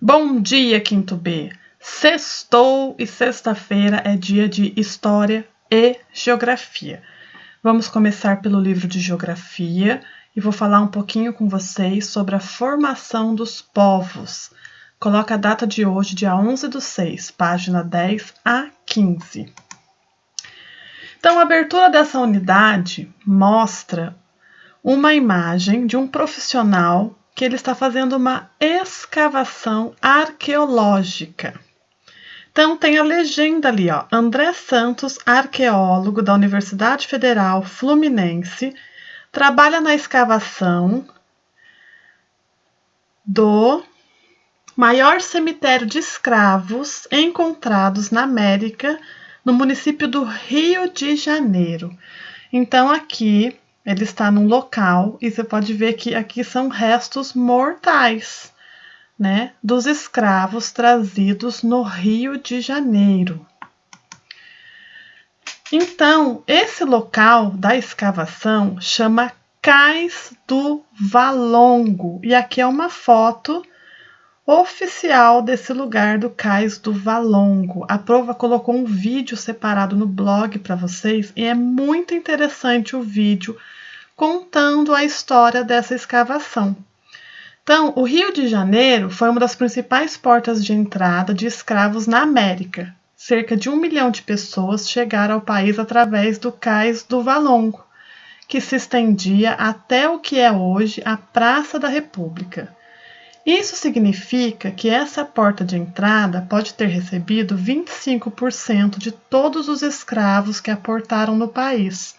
Bom dia, quinto B! Sextou e sexta-feira é dia de História e Geografia. Vamos começar pelo livro de Geografia e vou falar um pouquinho com vocês sobre a formação dos povos. Coloca a data de hoje, dia 11/6, página 10 a 15. Então, a abertura dessa unidade mostra uma imagem de um profissional que ele está fazendo uma escavação arqueológica. Então, tem a legenda ali, ó, André Santos, arqueólogo da Universidade Federal Fluminense, trabalha na escavação do maior cemitério de escravos encontrados na América, no município do Rio de Janeiro. Então, aqui ele está num local e você pode ver que aqui são restos mortais, né, dos escravos trazidos no Rio de Janeiro. Então, esse local da escavação chama Cais do Valongo. E aqui é uma foto oficial desse lugar do Cais do Valongo. A Prova colocou um vídeo separado no blog para vocês e é muito interessante o vídeo contando a história dessa escavação. Então, o Rio de Janeiro foi uma das principais portas de entrada de escravos na América. Cerca de 1 milhão de pessoas chegaram ao país através do Cais do Valongo, que se estendia até o que é hoje a Praça da República. Isso significa que essa porta de entrada pode ter recebido 25% de todos os escravos que aportaram no país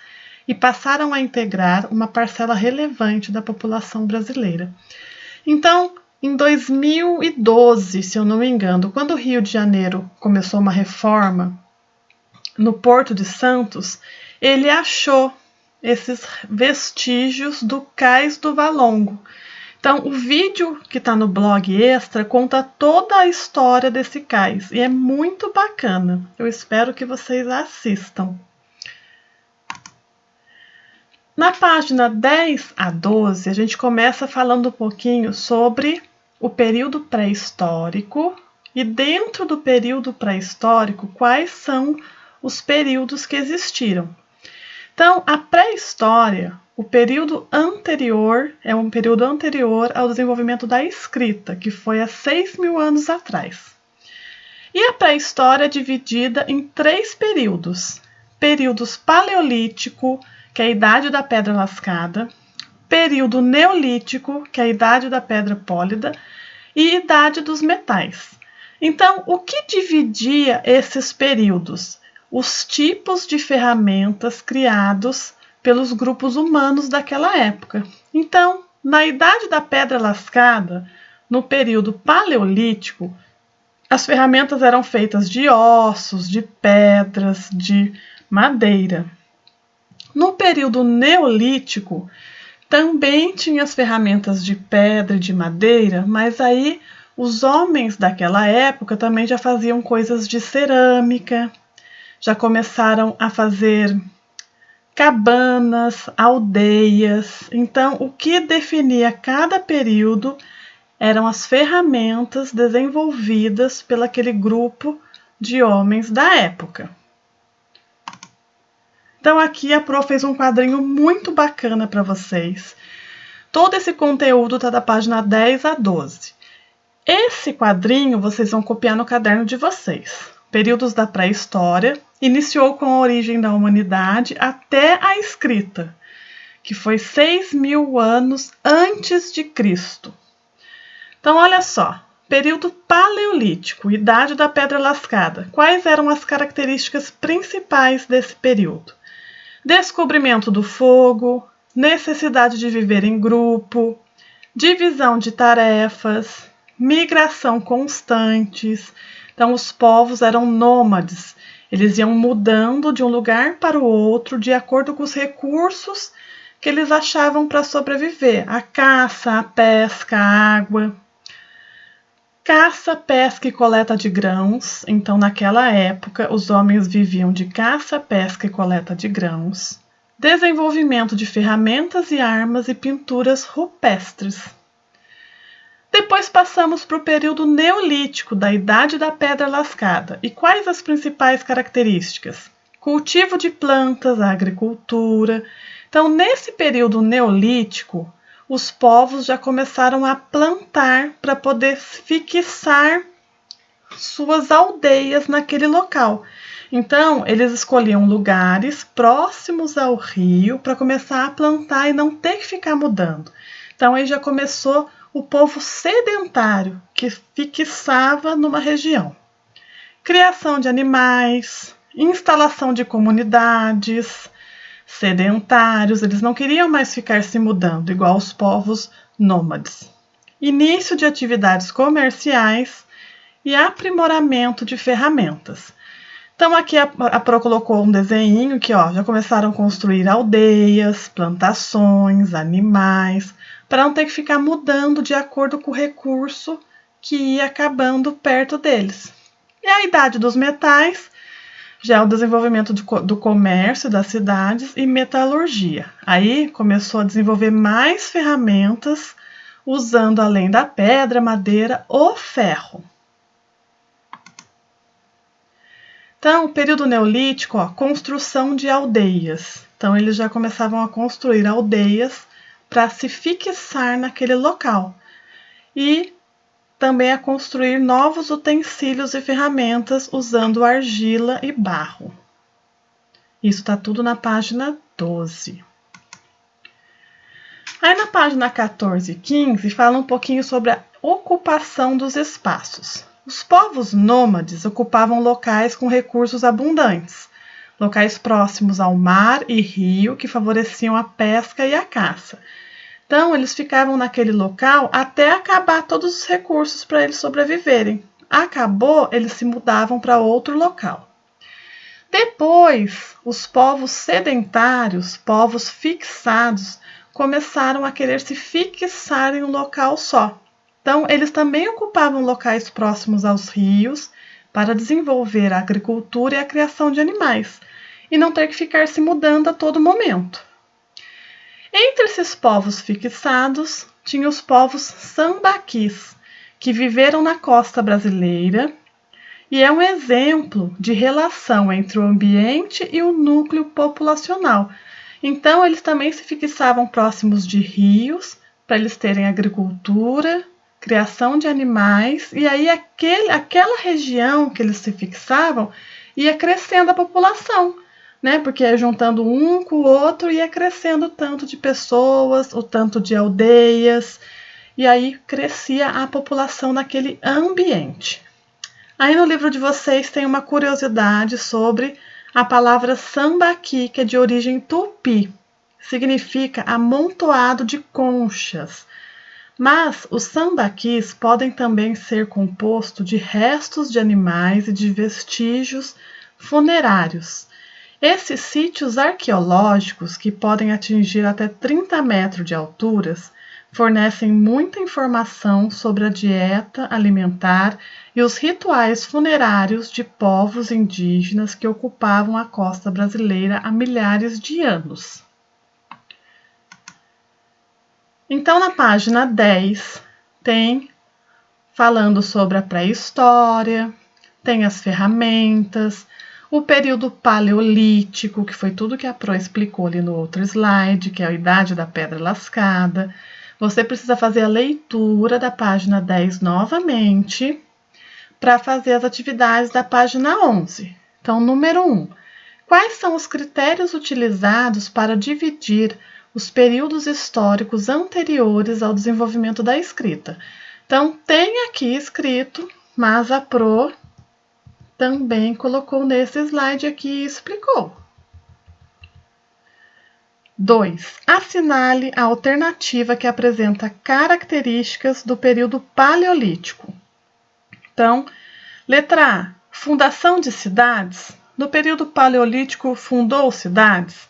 e passaram a integrar uma parcela relevante da população brasileira. Então, em 2012, se eu não me engano, quando o Rio de Janeiro começou uma reforma no Porto de Santos, ele achou esses vestígios do Cais do Valongo. Então, o vídeo que está no blog extra conta toda a história desse cais e é muito bacana. Eu espero que vocês assistam. Na página 10 a 12, a gente começa falando um pouquinho sobre o período pré-histórico e dentro do período pré-histórico, quais são os períodos que existiram. Então, a pré-história, o período anterior, é um período anterior ao desenvolvimento da escrita, que foi há 6.000 anos atrás. E a pré-história é dividida em 3 períodos. Períodos paleolítico, que é a idade da pedra lascada, período neolítico, que é a idade da pedra pólida, e idade dos metais. Então, o que dividia esses períodos? Os tipos de ferramentas criados pelos grupos humanos daquela época. Então, na idade da pedra lascada, no período paleolítico, as ferramentas eram feitas de ossos, de pedras, de madeira. No período neolítico, também tinha as ferramentas de pedra e de madeira, mas aí os homens daquela época também já faziam coisas de cerâmica, já começaram a fazer cabanas, aldeias. Então, o que definia cada período eram as ferramentas desenvolvidas pelo aquele grupo de homens da época. Então, aqui a Pro fez um quadrinho muito bacana para vocês. Todo esse conteúdo está da página 10 a 12. Esse quadrinho vocês vão copiar no caderno de vocês. Períodos da pré-história, iniciou com a origem da humanidade até a escrita, que foi 6.000 anos antes de Cristo. Então, olha só. Período paleolítico, idade da pedra lascada. Quais eram as características principais desse período? Descobrimento do fogo, necessidade de viver em grupo, divisão de tarefas, migração constantes. Então, os povos eram nômades. Eles iam mudando de um lugar para o outro de acordo com os recursos que eles achavam para sobreviver. A caça, a pesca, a água. Caça, pesca e coleta de grãos. Então, naquela época, os homens viviam de caça, pesca e coleta de grãos. Desenvolvimento de ferramentas e armas e pinturas rupestres. Depois passamos para o período neolítico, da Idade da Pedra Lascada. E quais as principais características? Cultivo de plantas, a agricultura. Então, nesse período neolítico, os povos já começaram a plantar para poder fixar suas aldeias naquele local. Então, eles escolhiam lugares próximos ao rio para começar a plantar e não ter que ficar mudando. Então, aí já começou o povo sedentário, que fixava numa região. Criação de animais, instalação de comunidades, sedentários, eles não queriam mais ficar se mudando, igual os povos nômades. Início de atividades comerciais e aprimoramento de ferramentas. Então aqui a Pro colocou um desenho que já começaram a construir aldeias, plantações, animais, para não ter que ficar mudando de acordo com o recurso que ia acabando perto deles. E a Idade dos Metais, já é o desenvolvimento do comércio das cidades e metalurgia. Aí começou a desenvolver mais ferramentas, usando além da pedra, madeira, o ferro. Então, o período neolítico, construção de aldeias. Então, eles já começavam a construir aldeias para se fixar naquele local. E também a construir novos utensílios e ferramentas usando argila e barro. Isso está tudo na página 12. Aí na página 14 e 15 fala um pouquinho sobre a ocupação dos espaços. Os povos nômades ocupavam locais com recursos abundantes, locais próximos ao mar e rio que favoreciam a pesca e a caça. Então, eles ficavam naquele local até acabar todos os recursos para eles sobreviverem. Acabou, eles se mudavam para outro local. Depois, os povos sedentários, povos fixados, começaram a querer se fixar em um local só. Então, eles também ocupavam locais próximos aos rios para desenvolver a agricultura e a criação de animais, e não ter que ficar se mudando a todo momento. Entre esses povos fixados, tinha os povos sambaquis, que viveram na costa brasileira, e é um exemplo de relação entre o ambiente e o núcleo populacional. Então, eles também se fixavam próximos de rios, para eles terem agricultura, criação de animais, e aí aquela região que eles se fixavam ia crescendo a população, né? Porque juntando um com o outro ia crescendo o tanto de pessoas, o tanto de aldeias, e aí crescia a população naquele ambiente. Aí no livro de vocês tem uma curiosidade sobre a palavra sambaqui, que é de origem tupi, significa amontoado de conchas. Mas os sambaquis podem também ser compostos de restos de animais e de vestígios funerários. Esses sítios arqueológicos, que podem atingir até 30 metros de altura, fornecem muita informação sobre a dieta alimentar e os rituais funerários de povos indígenas que ocupavam a costa brasileira há milhares de anos. Então, na página 10, tem falando sobre a pré-história, tem as ferramentas, o período paleolítico, que foi tudo que a Pro explicou ali no outro slide, que é a Idade da Pedra Lascada. Você precisa fazer a leitura da página 10 novamente para fazer as atividades da página 11. Então, número 1. Quais são os critérios utilizados para dividir os períodos históricos anteriores ao desenvolvimento da escrita? Então, tem aqui escrito, mas a Pro também colocou nesse slide aqui e explicou. 2. Assinale a alternativa que apresenta características do período paleolítico. Então, letra A, fundação de cidades. No período paleolítico, fundou cidades?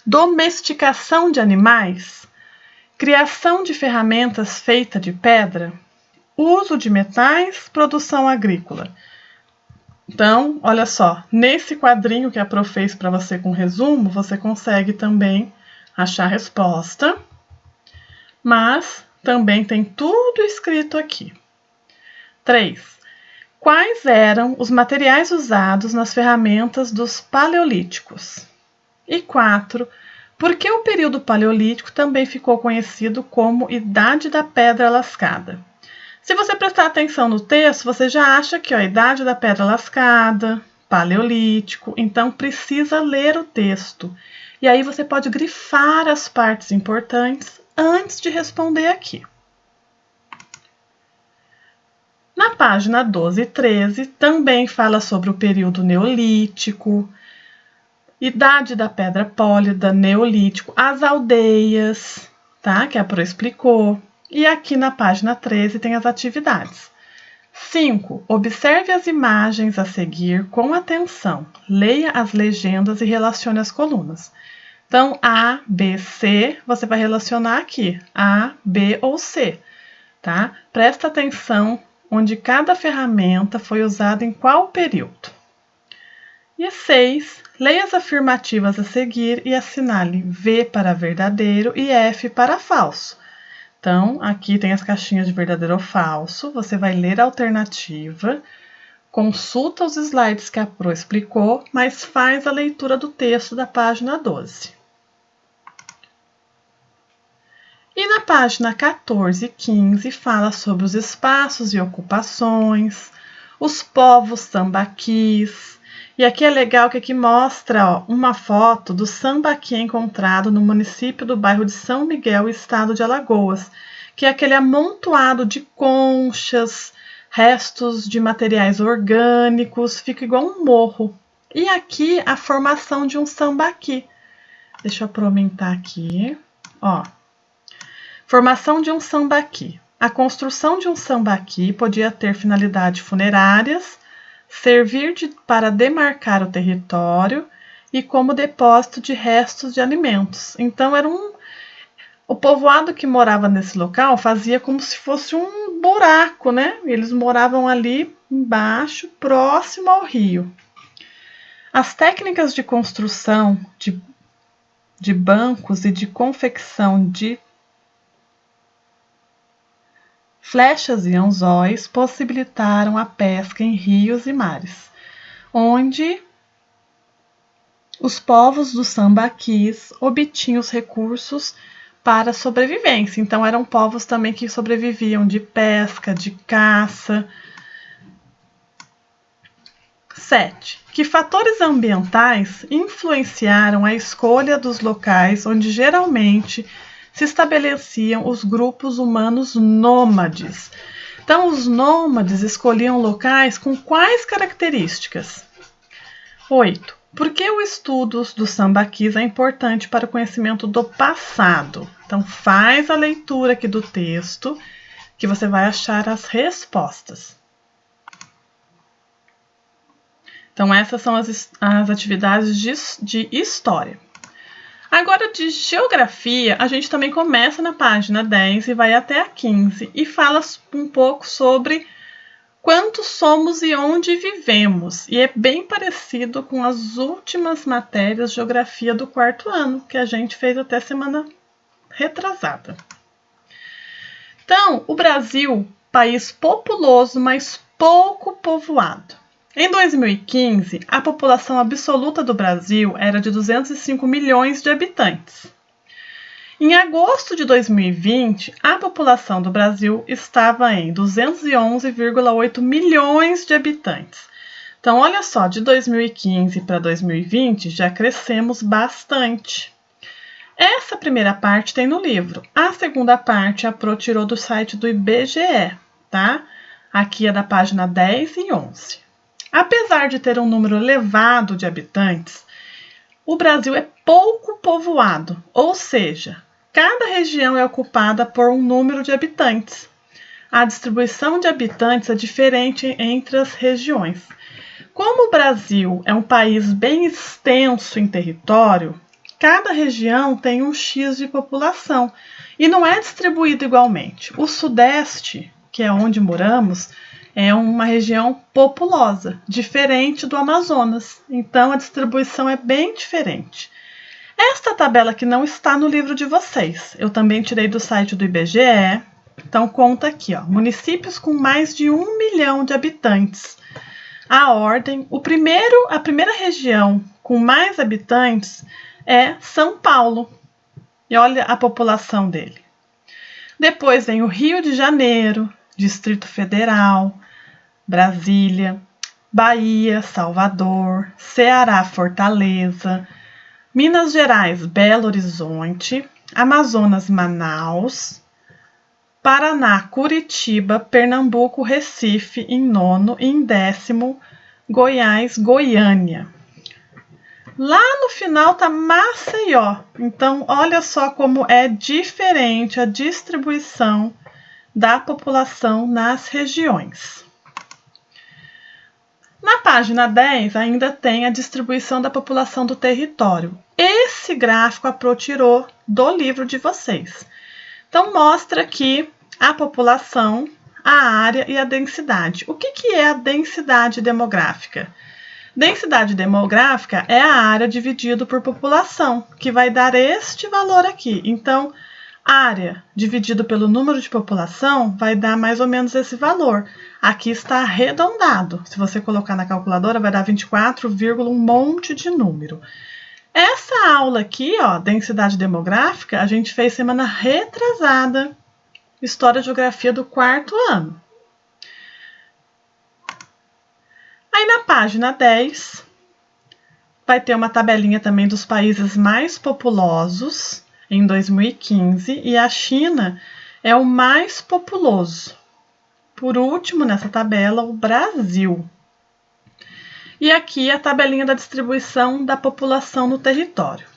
Domesticação de animais, criação de ferramentas feitas de pedra, uso de metais, produção agrícola. Então, olha só, nesse quadrinho que a Pro fez para você com resumo, você consegue também achar a resposta, mas também tem tudo escrito aqui. 3. Quais eram os materiais usados nas ferramentas dos paleolíticos? E 4. Por que o período paleolítico também ficou conhecido como Idade da Pedra Lascada? Se você prestar atenção no texto, você já acha que Idade da Pedra Lascada, Paleolítico, então precisa ler o texto. E aí você pode grifar as partes importantes antes de responder aqui. Na página 12 e 13, também fala sobre o período Neolítico, Idade da Pedra Pólida, Neolítico, as aldeias, tá? Que a Pro explicou. E aqui na página 13 tem as atividades. 5. Observe as imagens a seguir com atenção. Leia as legendas e relacione as colunas. Então, A, B, C, você vai relacionar aqui. A, B ou C, tá? Presta atenção onde cada ferramenta foi usada em qual período. E 6. Leia as afirmativas a seguir e assinale V para verdadeiro e F para falso. Então, aqui tem as caixinhas de verdadeiro ou falso. Você vai ler a alternativa, consulta os slides que a Pro explicou, mas faz a leitura do texto da página 12. E na página 14 e 15 fala sobre os espaços e ocupações, os povos sambaquis. E aqui é legal que aqui mostra uma foto do sambaqui encontrado no município do bairro de São Miguel, estado de Alagoas, que é aquele amontoado de conchas, restos de materiais orgânicos, fica igual um morro. E aqui a formação de um sambaqui. Deixa eu aumentar aqui, ó. Formação de um sambaqui. A construção de um sambaqui podia ter finalidades funerárias, servir para demarcar o território e como depósito de restos de alimentos. Então, o povoado que morava nesse local fazia como se fosse um buraco, né? Eles moravam ali embaixo, próximo ao rio. As técnicas de construção de bancos e de confecção de flechas e anzóis possibilitaram a pesca em rios e mares, onde os povos dos sambaquis obtinham os recursos para a sobrevivência. Então, eram povos também que sobreviviam de pesca, de caça. 7. Que fatores ambientais influenciaram a escolha dos locais onde geralmente se estabeleciam os grupos humanos nômades? Então, os nômades escolhiam locais com quais características? 8. Por que o estudo dos sambaquis é importante para o conhecimento do passado? Então, faz a leitura aqui do texto, que você vai achar as respostas. Então, essas são as atividades de história. Agora, de geografia, a gente também começa na página 10 e vai até a 15 e fala um pouco sobre quantos somos e onde vivemos. E é bem parecido com as últimas matérias de geografia do 4º ano, que a gente fez até semana retrasada. Então, o Brasil, país populoso, mas pouco povoado. Em 2015, a população absoluta do Brasil era de 205 milhões de habitantes. Em agosto de 2020, a população do Brasil estava em 211,8 milhões de habitantes. Então, olha só, de 2015 para 2020 já crescemos bastante. Essa primeira parte tem no livro. A segunda parte a Pro tirou do site do IBGE, tá? Aqui é da página 10 e 11. Apesar de ter um número elevado de habitantes, o Brasil é pouco povoado, ou seja, cada região é ocupada por um número de habitantes. A distribuição de habitantes é diferente entre as regiões. Como o Brasil é um país bem extenso em território, cada região tem um X de população e não é distribuído igualmente. O Sudeste, que é onde moramos, é uma região populosa, diferente do Amazonas. Então, a distribuição é bem diferente. Esta tabela aqui não está no livro de vocês. Eu também tirei do site do IBGE. Então, conta aqui, ó, municípios com mais de 1 milhão de habitantes. A ordem, a primeira região com mais habitantes é São Paulo. E olha a população dele. Depois vem o Rio de Janeiro, Distrito Federal, Brasília, Bahia, Salvador, Ceará, Fortaleza, Minas Gerais, Belo Horizonte, Amazonas, Manaus, Paraná, Curitiba, Pernambuco, Recife em nono e em décimo, Goiás, Goiânia. Lá no final tá Maceió. Então, olha só como é diferente a distribuição da população nas regiões. Na página 10 ainda tem a distribuição da população do território. Esse gráfico a Pro tirou do livro de vocês. Então, mostra aqui a população, a área e a densidade. O que é a densidade demográfica? Densidade demográfica é a área dividida por população, que vai dar este valor aqui. Então, área dividido pelo número de população vai dar mais ou menos esse valor. Aqui está arredondado. Se você colocar na calculadora, vai dar 24, um monte de número. Essa aula aqui, ó, densidade demográfica, a gente fez semana retrasada, História e Geografia do 4º ano. Aí na página 10, vai ter uma tabelinha também dos países mais populosos em 2015, e a China é o mais populoso. Por último, nessa tabela, o Brasil. E aqui a tabelinha da distribuição da população no território.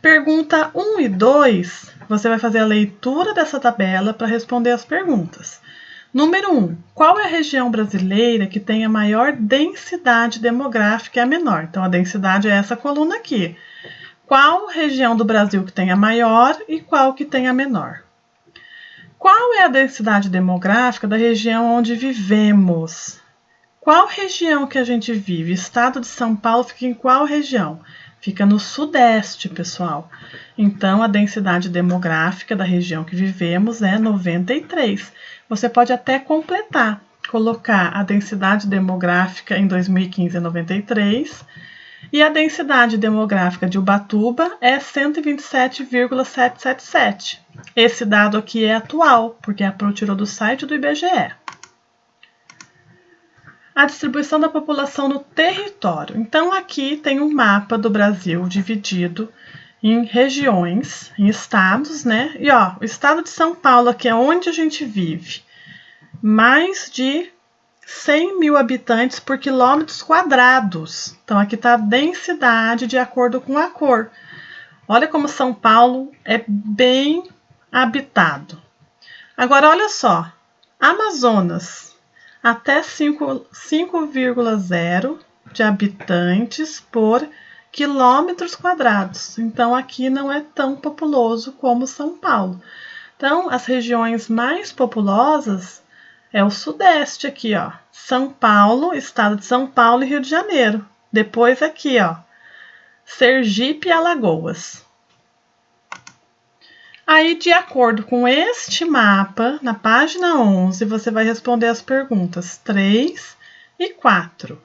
Pergunta 1 e 2, você vai fazer a leitura dessa tabela para responder as perguntas. Número 1, qual é a região brasileira que tem a maior densidade demográfica e a menor? Então, a densidade é essa coluna aqui. Qual região do Brasil que tem a maior e qual que tem a menor? Qual é a densidade demográfica da região onde vivemos? Qual região que a gente vive? O estado de São Paulo fica em qual região? Fica no sudeste, pessoal. Então, a densidade demográfica da região que vivemos é 93. Você pode até completar, colocar a densidade demográfica em 2015 é 93 e a densidade demográfica de Ubatuba é 127,777. Esse dado aqui é atual, porque a Pro tirou do site do IBGE. A distribuição da população no território. Então, aqui tem um mapa do Brasil dividido em regiões, em estados, né? E ó, o estado de São Paulo, aqui é onde a gente vive, mais de 100 mil habitantes por quilômetros quadrados. Então, aqui está a densidade de acordo com a cor. Olha como São Paulo é bem habitado. Agora, olha só, Amazonas, até 5,0 de habitantes por quilômetros quadrados. Então, aqui não é tão populoso como São Paulo. Então, as regiões mais populosas é o sudeste aqui, ó. São Paulo, estado de São Paulo e Rio de Janeiro. Depois aqui, ó, Sergipe e Alagoas. Aí, de acordo com este mapa, na página 11, você vai responder as perguntas 3 e 4.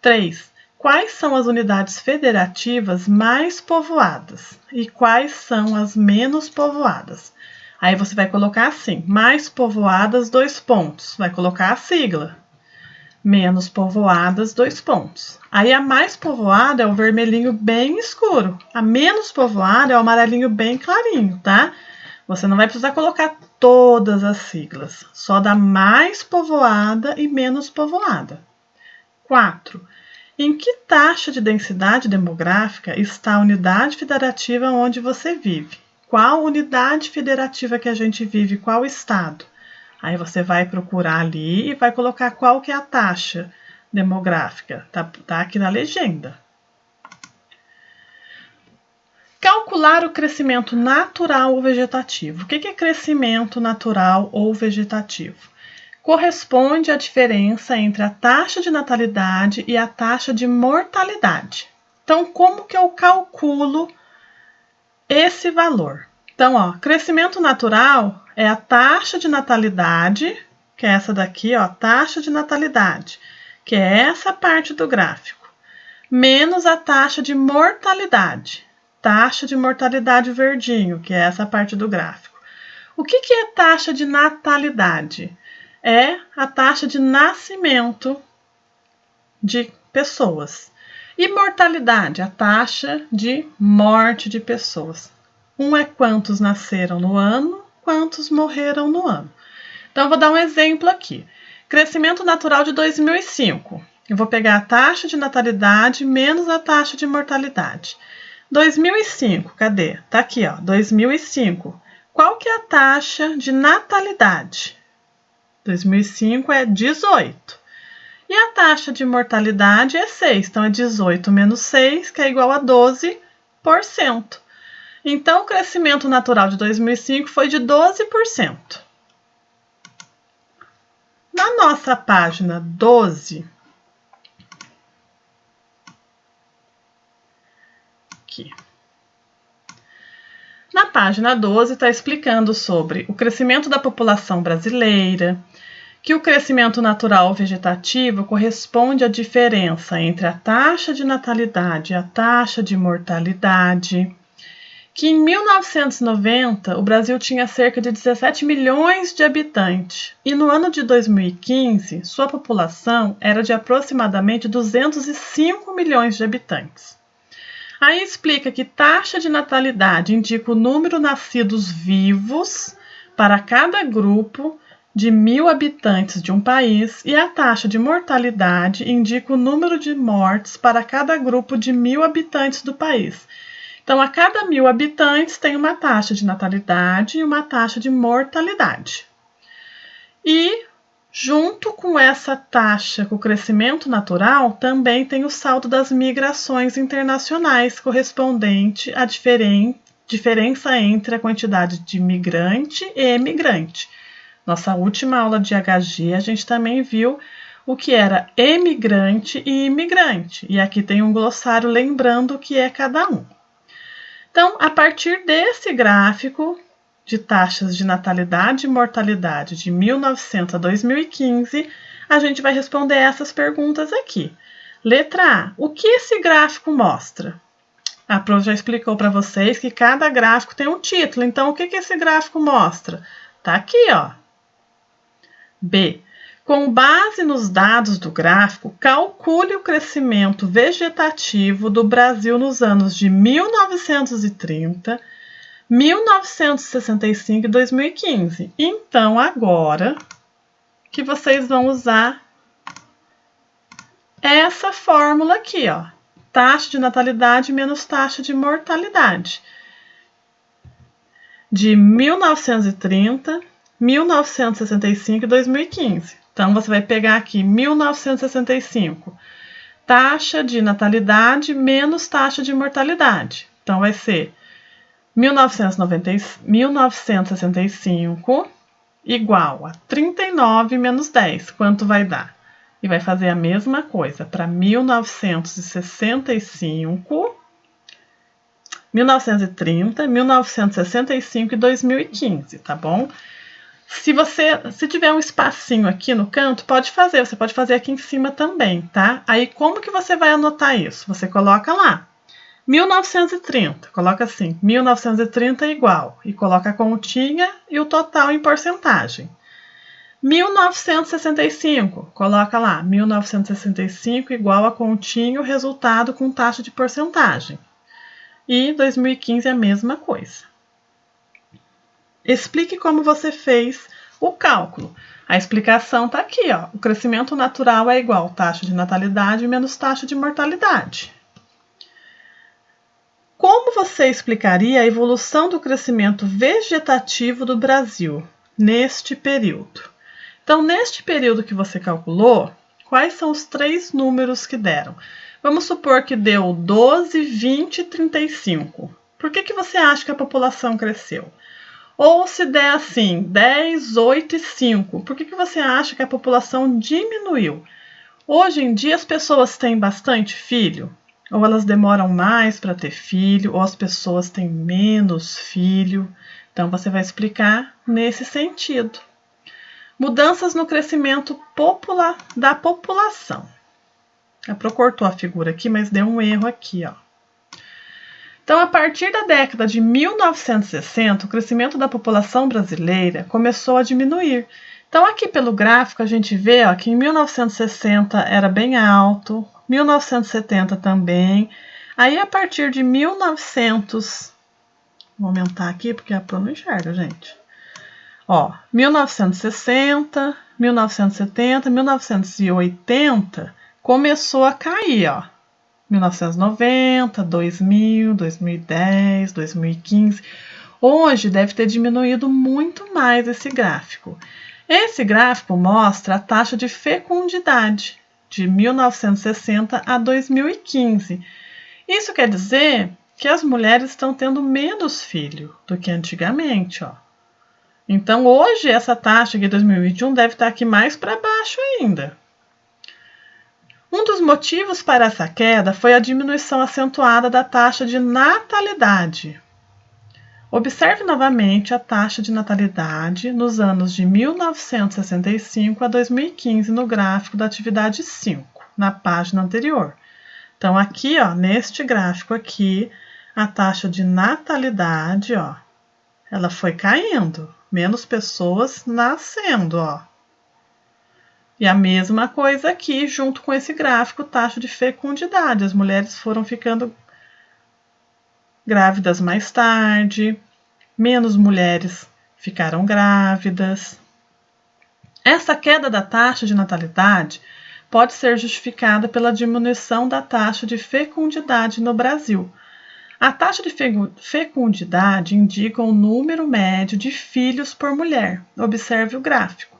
3. Quais são as unidades federativas mais povoadas? E quais são as menos povoadas? Aí você vai colocar assim, mais povoadas, 2 pontos. Vai colocar a sigla. Menos povoadas, 2 pontos. Aí a mais povoada é o vermelhinho bem escuro. A menos povoada é o amarelinho bem clarinho, tá? Você não vai precisar colocar todas as siglas. Só da mais povoada e menos povoada. 4. Em que taxa de densidade demográfica está a unidade federativa onde você vive? Qual unidade federativa que a gente vive? Qual estado? Aí você vai procurar ali e vai colocar qual que é a taxa demográfica. Tá aqui na legenda. Calcular o crescimento natural ou vegetativo. O que é crescimento natural ou vegetativo? Corresponde à diferença entre a taxa de natalidade e a taxa de mortalidade. Então, como que eu calculo esse valor. Então, ó, crescimento natural é a taxa de natalidade, que é essa daqui, ó, taxa de natalidade, que é essa parte do gráfico, menos a taxa de mortalidade verdinho, que é essa parte do gráfico. O que é taxa de natalidade? É a taxa de nascimento de pessoas. E mortalidade, a taxa de morte de pessoas. Um é quantos nasceram no ano, quantos morreram no ano. Então, eu vou dar um exemplo aqui. Crescimento natural de 2005. Eu vou pegar a taxa de natalidade menos a taxa de mortalidade. 2005, cadê? Tá aqui, ó, 2005. Qual que é a taxa de natalidade? 2005 é 18. E a taxa de mortalidade é 6, então é 18 menos 6, que é igual a 12%. Então, o crescimento natural de 2005 foi de 12%. Na nossa página 12, aqui. Na página 12 está explicando sobre o crescimento da população brasileira, que o crescimento natural vegetativo corresponde à diferença entre a taxa de natalidade e a taxa de mortalidade, que em 1990 o Brasil tinha cerca de 17 milhões de habitantes e no ano de 2015 sua população era de aproximadamente 205 milhões de habitantes. Aí explica que taxa de natalidade indica o número nascidos vivos para cada grupo de 1.000 habitantes de um país e a taxa de mortalidade indica o número de mortes para cada grupo de 1.000 habitantes do país. Então, a cada 1.000 habitantes tem uma taxa de natalidade e uma taxa de mortalidade. E, junto com essa taxa, com o crescimento natural, também tem o saldo das migrações internacionais, correspondente à diferença entre a quantidade de migrante e emigrante. Nossa última aula de HG, a gente também viu o que era emigrante e imigrante. E aqui tem um glossário lembrando o que é cada um. Então, a partir desse gráfico de taxas de natalidade e mortalidade de 1900 a 2015, a gente vai responder essas perguntas aqui. Letra A. O que esse gráfico mostra? A prof já explicou para vocês que cada gráfico tem um título. Então, o que esse gráfico mostra? Tá aqui, ó. B. Com base nos dados do gráfico, calcule o crescimento vegetativo do Brasil nos anos de 1930, 1965 e 2015. Então, agora que vocês vão usar essa fórmula aqui, ó. Taxa de natalidade menos taxa de mortalidade. De 1930, 1965 e 2015. Então, você vai pegar aqui 1965, taxa de natalidade menos taxa de mortalidade. Então, vai ser 1965 igual a 39 menos 10. Quanto vai dar? E vai fazer a mesma coisa para 1965, 1930, 1965 e 2015, tá bom? Se tiver um espacinho aqui no canto, pode fazer. Você pode fazer aqui em cima também, tá? Aí, como que você vai anotar isso? Você coloca lá, 1930. Coloca assim, 1930 igual. E coloca a continha e o total em porcentagem. 1965. Coloca lá, 1965 igual a continha, o resultado com taxa de porcentagem. E 2015 é a mesma coisa. Explique como você fez o cálculo. A explicação está aqui, ó. O crescimento natural é igual a taxa de natalidade menos taxa de mortalidade. Como você explicaria a evolução do crescimento vegetativo do Brasil neste período? Então, neste período que você calculou, quais são os 3 números que deram? Vamos supor que deu 12, 20 e 35. Por que você acha que a população cresceu? Ou se der assim, 10, 8 e 5, por que você acha que a população diminuiu? Hoje em dia as pessoas têm bastante filho? ou elas demoram mais para ter filho, ou as pessoas têm menos filho. Então, você vai explicar nesse sentido. Mudanças no crescimento da população. A Pro cortou a figura aqui, mas deu um erro aqui, ó. Então, a partir da década de 1960, o crescimento da população brasileira começou a diminuir. Então, aqui pelo gráfico, a gente vê ó, que em 1960 era bem alto, 1970 também. Aí, a partir de 1900... Vou aumentar aqui, porque a Pro não enxerga, gente. Ó, 1960, 1970, 1980, começou a cair, ó. 1990, 2000, 2010, 2015. Hoje deve ter diminuído muito mais esse gráfico. Esse gráfico mostra a taxa de fecundidade de 1960 a 2015. Isso quer dizer que as mulheres estão tendo menos filho do que antigamente, ó. Então, hoje, essa taxa aqui de 2021 deve estar aqui mais para baixo ainda. Um dos motivos para essa queda foi a diminuição acentuada da taxa de natalidade. Observe novamente a taxa de natalidade nos anos de 1965 a 2015 no gráfico da atividade 5, na página anterior. Então, aqui, ó, neste gráfico aqui, a taxa de natalidade, ó, ela foi caindo, menos pessoas nascendo, ó. E a mesma coisa aqui, junto com esse gráfico, taxa de fecundidade. As mulheres foram ficando grávidas mais tarde, menos mulheres ficaram grávidas. Essa queda da taxa de natalidade pode ser justificada pela diminuição da taxa de fecundidade no Brasil. A taxa de fecundidade indica o número médio de filhos por mulher. Observe o gráfico.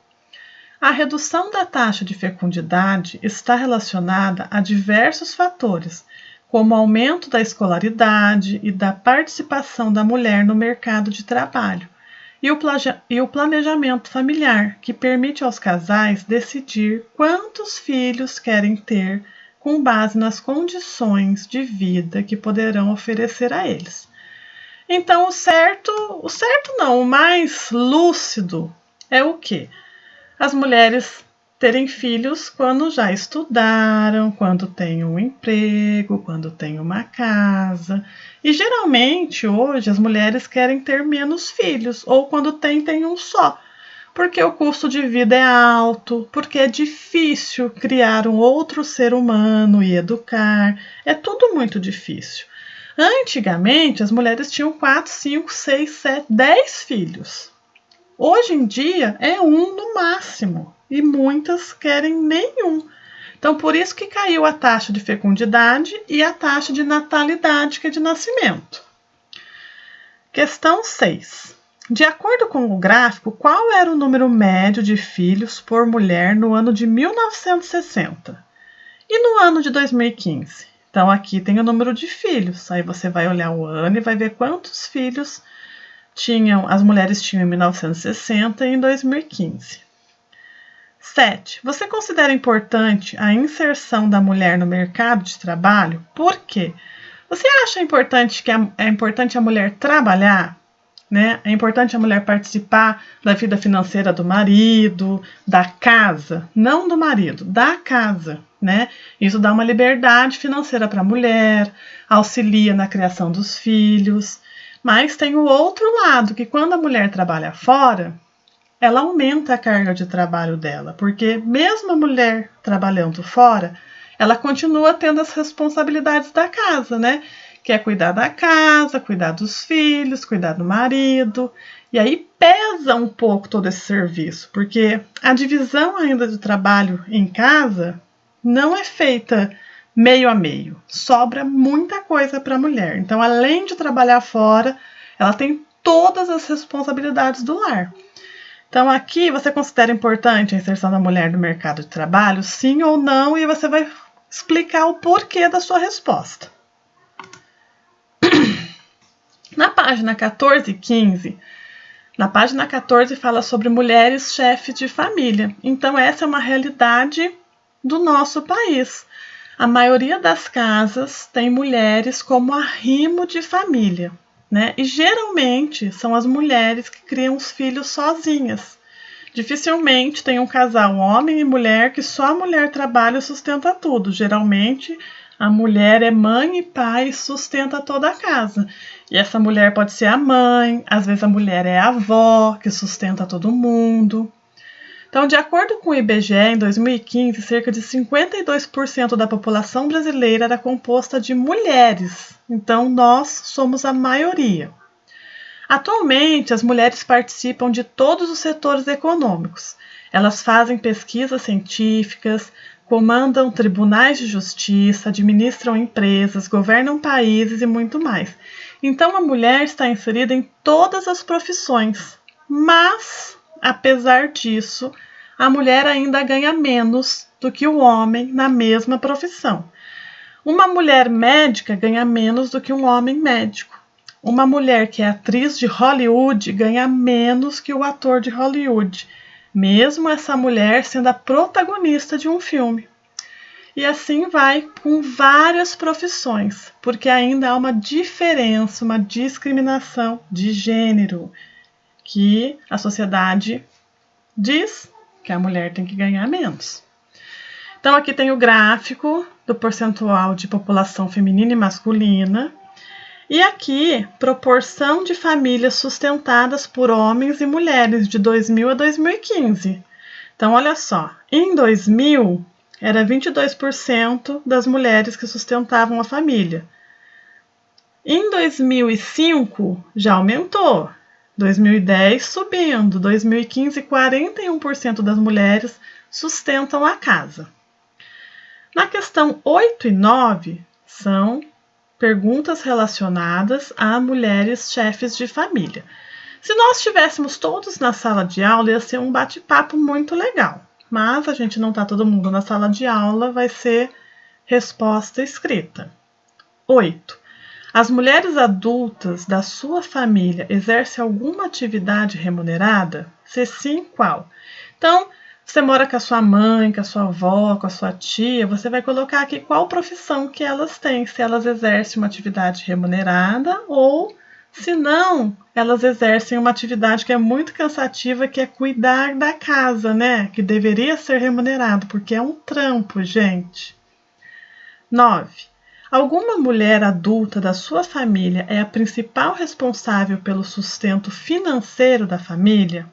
A redução da taxa de fecundidade está relacionada a diversos fatores, como o aumento da escolaridade e da participação da mulher no mercado de trabalho, e o planejamento familiar, que permite aos casais decidir quantos filhos querem ter com base nas condições de vida que poderão oferecer a eles. Então, o mais lúcido é o quê? As mulheres terem filhos quando já estudaram, quando têm um emprego, quando têm uma casa. E geralmente hoje as mulheres querem ter menos filhos, ou quando têm um só, porque o custo de vida é alto, porque é difícil criar um outro ser humano e educar. É tudo muito difícil. Antigamente as mulheres tinham 4, 5, 6, 7, 10 filhos. Hoje em dia é um no máximo e muitas querem nenhum. Então, por isso que caiu a taxa de fecundidade e a taxa de natalidade, que é de nascimento. Questão 6. De acordo com o gráfico, qual era o número médio de filhos por mulher no ano de 1960 e no ano de 2015? Então, aqui tem o número de filhos. Aí você vai olhar o ano e vai ver quantos filhos as mulheres tinham em 1960 e em 2015. 7. Você considera importante a inserção da mulher no mercado de trabalho? Por quê? Você acha importante é importante a mulher trabalhar? Né? É importante a mulher participar da vida financeira do marido, da casa, não do marido, da casa, né? Isso dá uma liberdade financeira para a mulher, auxilia na criação dos filhos. Mas tem o outro lado, que quando a mulher trabalha fora, ela aumenta a carga de trabalho dela, porque mesmo a mulher trabalhando fora, ela continua tendo as responsabilidades da casa, né? Que é cuidar da casa, cuidar dos filhos, cuidar do marido. E aí pesa um pouco todo esse serviço, porque a divisão ainda do trabalho em casa não é feita meio a meio, sobra muita coisa para a mulher. Então, além de trabalhar fora, ela tem todas as responsabilidades do lar. Então, aqui você considera importante a inserção da mulher no mercado de trabalho, sim ou não, e você vai explicar o porquê da sua resposta. Na página 14 e 15, na página 14 fala sobre mulheres chefes de família. Então, essa é uma realidade do nosso país. A maioria das casas tem mulheres como arrimo de família, né? E geralmente são as mulheres que criam os filhos sozinhas. Dificilmente tem um casal, homem e mulher, que só a mulher trabalha e sustenta tudo. Geralmente a mulher é mãe e pai e sustenta toda a casa. E essa mulher pode ser a mãe, às vezes a mulher é a avó, que sustenta todo mundo. Então, de acordo com o IBGE, em 2015, cerca de 52% da população brasileira era composta de mulheres. Então, nós somos a maioria. Atualmente, as mulheres participam de todos os setores econômicos. Elas fazem pesquisas científicas, comandam tribunais de justiça, administram empresas, governam países e muito mais. Então, a mulher está inserida em todas as profissões. Mas, apesar disso, a mulher ainda ganha menos do que o homem na mesma profissão. Uma mulher médica ganha menos do que um homem médico. Uma mulher que é atriz de Hollywood ganha menos que o ator de Hollywood, mesmo essa mulher sendo a protagonista de um filme. E assim vai com várias profissões, porque ainda há uma diferença, uma discriminação de gênero, que a sociedade diz que a mulher tem que ganhar menos. Então aqui tem o gráfico do percentual de população feminina e masculina. E aqui, proporção de famílias sustentadas por homens e mulheres de 2000 a 2015. Então, olha só, em 2000, era 22% das mulheres que sustentavam a família. Em 2005, já aumentou. 2010, subindo. 2015, 41% das mulheres sustentam a casa. Na questão 8 e 9, são perguntas relacionadas a mulheres chefes de família. Se nós estivéssemos todos na sala de aula, ia ser um bate-papo muito legal. Mas a gente não está todo mundo na sala de aula, vai ser resposta escrita. 8. As mulheres adultas da sua família exercem alguma atividade remunerada? Se sim, qual? Então, você mora com a sua mãe, com a sua avó, com a sua tia, você vai colocar aqui qual profissão que elas têm, se elas exercem uma atividade remunerada ou, se não, elas exercem uma atividade que é muito cansativa, que é cuidar da casa, né? Que deveria ser remunerado, porque é um trampo, gente. 9. Alguma mulher adulta da sua família é a principal responsável pelo sustento financeiro da família?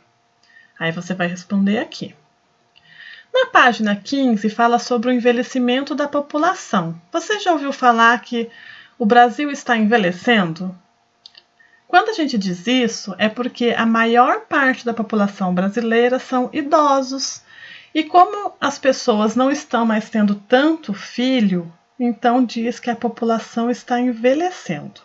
Aí você vai responder aqui. Na página 15, fala sobre o envelhecimento da população. Você já ouviu falar que o Brasil está envelhecendo? Quando a gente diz isso, é porque a maior parte da população brasileira são idosos. E como as pessoas não estão mais tendo tanto filho, então diz que a população está envelhecendo.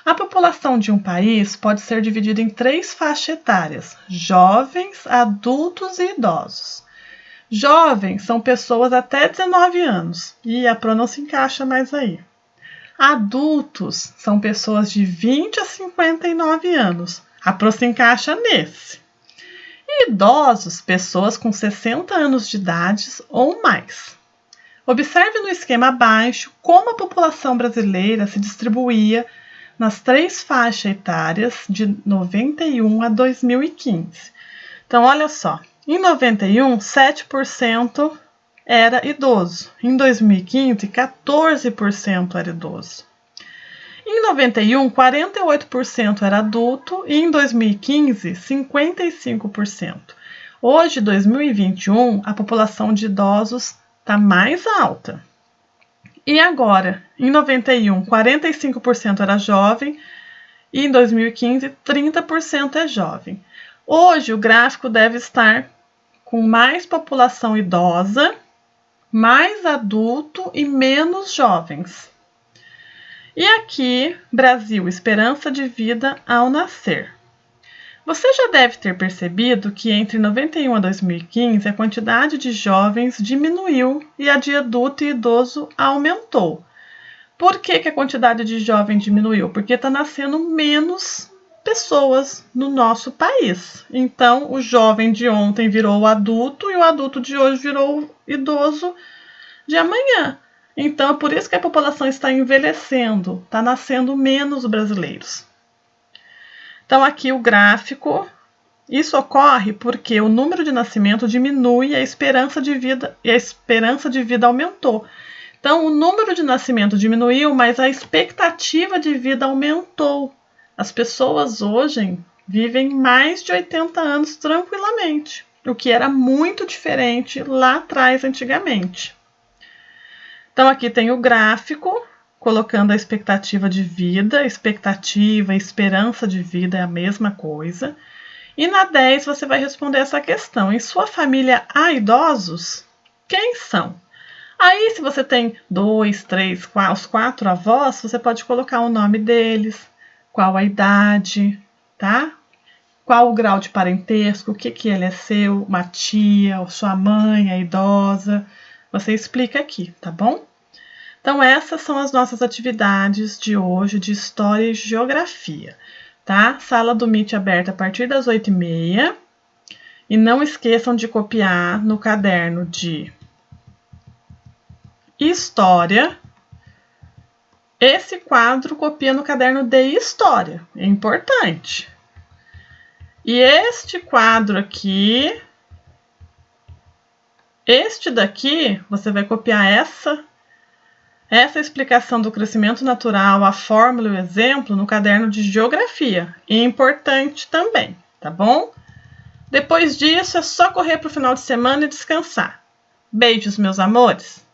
A população de um país pode ser dividida em 3 faixas etárias: jovens, adultos e idosos. Jovens são pessoas até 19 anos, e a Pro não se encaixa mais aí. Adultos são pessoas de 20 a 59 anos, a Pro se encaixa nesse. E idosos, pessoas com 60 anos de idade ou mais. Observe no esquema abaixo como a população brasileira se distribuía nas 3 faixas etárias de 91 a 2015. Então, olha só. Em 91, 7% era idoso. Em 2015, 14% era idoso. Em 91, 48% era adulto e em 2015, 55%. Hoje, 2021, a população de idosos está mais alta. E agora, em 91, 45% era jovem e em 2015, 30% é jovem. Hoje, o gráfico deve estar com mais população idosa, mais adulto e menos jovens. E aqui, Brasil, esperança de vida ao nascer. Você já deve ter percebido que entre 91 a 2015 a quantidade de jovens diminuiu e a de adulto e idoso aumentou. Por que a quantidade de jovem diminuiu? Porque está nascendo menos pessoas no nosso país. Então, o jovem de ontem virou adulto e o adulto de hoje virou idoso de amanhã. Então, é por isso que a população está envelhecendo, está nascendo menos brasileiros. Então, aqui o gráfico, isso ocorre porque o número de nascimento diminui e a esperança de vida aumentou. Então, o número de nascimento diminuiu, mas a expectativa de vida aumentou. As pessoas hoje vivem mais de 80 anos tranquilamente, o que era muito diferente lá atrás, antigamente. Então, aqui tem o gráfico, colocando a expectativa de vida, expectativa e esperança de vida é a mesma coisa. E na 10 você vai responder essa questão. Em sua família há idosos? Quem são? Aí, se você tem 2, 3, os 4 avós, você pode colocar o nome deles, qual a idade, tá? Qual o grau de parentesco, o que ele é seu, uma tia, ou sua mãe é idosa. Você explica aqui, tá bom? Então, essas são as nossas atividades de hoje de História e Geografia, tá? Sala do Meet aberta a partir das 8h30. E não esqueçam de copiar no caderno de História. Esse quadro copia no caderno de História, é importante. E este quadro aqui, este daqui, você vai copiar essa explicação do crescimento natural, a fórmula e o exemplo no caderno de Geografia. É importante também, tá bom? Depois disso, é só correr para o final de semana e descansar. Beijos, meus amores!